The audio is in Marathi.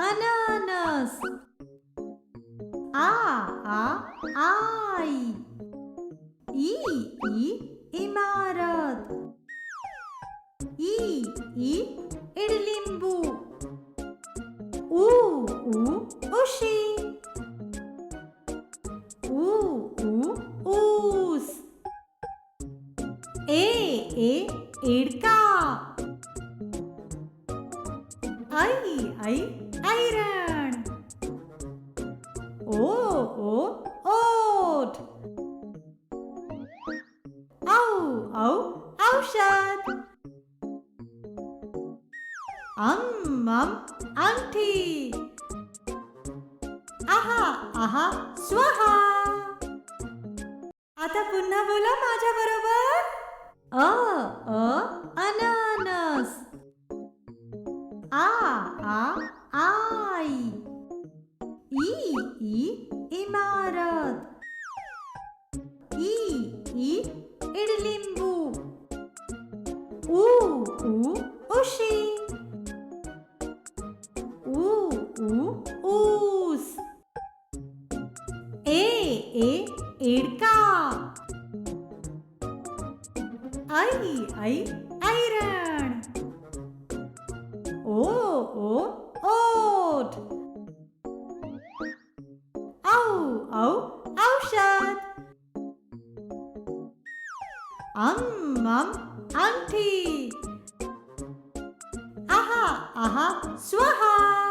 अननस. आई. इमारत. इडलिंबू. उशी. ऊस. एडका. ऐरण. ओठ. औषध. अंगठी. आहा स्वाहा. आता पुन्हा बोला माझ्या बरोबर. अननस. आई. इमारत. इडलिंबू. उशी. ऊस. एडका. ऐरण. ओठ. औषध. अंगठी. आहा स्वाहा.